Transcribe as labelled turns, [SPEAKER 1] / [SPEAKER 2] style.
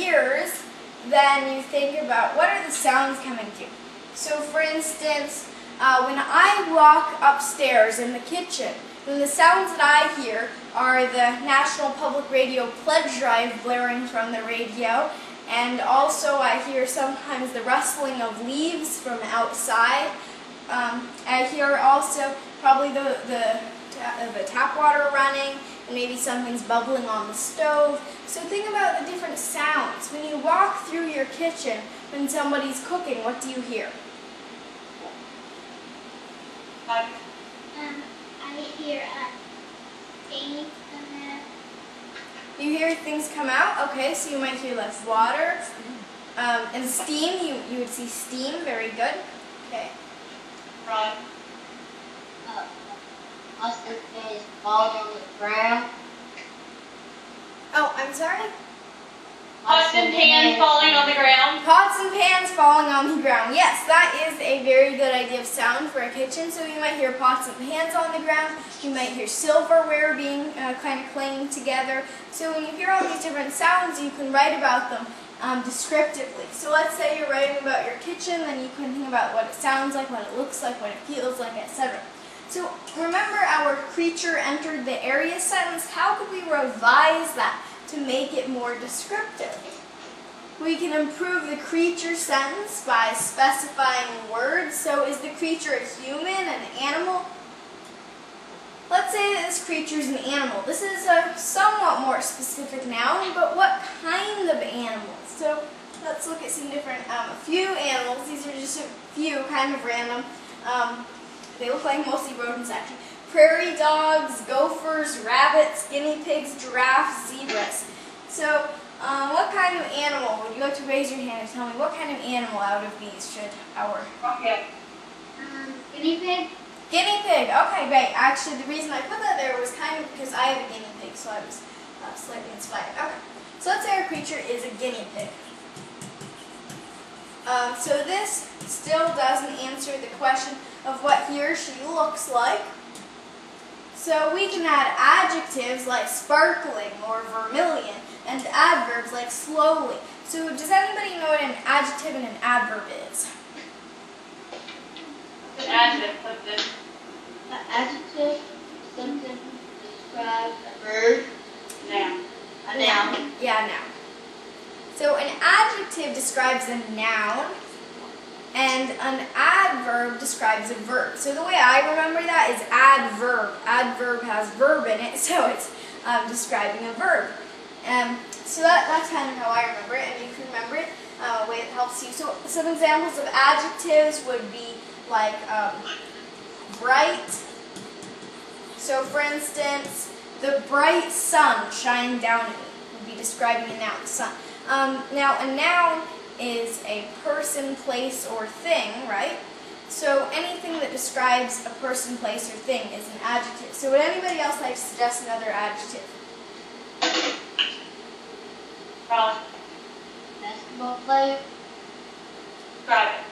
[SPEAKER 1] ears, then you think about what are the sounds coming to. So for instance, when I walk upstairs in the kitchen, then the sounds that I hear are the National Public Radio Pledge Drive blaring from the radio, and also I hear sometimes the rustling of leaves from outside. I hear also probably the tap water running, and maybe something's bubbling on the stove. So think about the different sounds. When you walk through your kitchen, when somebody's cooking, what do you hear?
[SPEAKER 2] I hear things come out.
[SPEAKER 1] You hear things come out? Okay, so you might hear less water. And steam, you would see steam, very good. Okay.
[SPEAKER 2] Right. Austin is falling on the ground.
[SPEAKER 1] Oh, I'm sorry?
[SPEAKER 2] Pots and pans falling on the ground.
[SPEAKER 1] Pots and pans falling on the ground. Yes, that is a very good idea of sound for a kitchen. So you might hear pots and pans on the ground. You might hear silverware being kind of clanging together. So when you hear all these different sounds, you can write about them descriptively. So let's say you're writing about your kitchen, then you can think about what it sounds like, what it looks like, what it feels like, etc. So remember our creature entered the area sentence. How could we revise that to make it more descriptive? We can improve the creature sentence by specifying words. So is the creature a human, an animal? Let's say that this creature is an animal. This is a somewhat more specific noun, but what kind of animal? So let's look at some different, a few animals. These are just a few, kind of random. They look like mostly rodents actually. Prairie dogs, gophers, rabbits, guinea pigs, giraffes, zebras. So what kind of animal, would you like to raise your hand and tell me what kind of animal out of these should our...
[SPEAKER 2] Okay. Guinea pig?
[SPEAKER 1] Guinea pig, okay, great. Actually, the reason I put that there was kind of because I have a guinea pig, so I was slightly inspired. Okay, so let's say our creature is a guinea pig. So this still doesn't answer the question of what he or she looks like. So we can add adjectives like sparkling or vermilion and adverbs like slowly. So does anybody know what an adjective and an adverb is?
[SPEAKER 2] An adjective, something. An adjective, something describes a verb. Noun. A noun.
[SPEAKER 1] Yeah, noun. So an adjective describes a noun, and an adverb describes a verb. So the way I remember that is adverb. Adverb has verb in it, so it's describing a verb. So that's kind of how I remember it, and you can remember it a way that helps you. So some examples of adjectives would be like bright. So for instance, the bright sun shining down at me would be describing a noun, the sun. Now a noun is a person, place, or thing, right? So anything that describes a person, place, or thing is an adjective. So would anybody else like to suggest another adjective?
[SPEAKER 2] Basketball player. Describe it.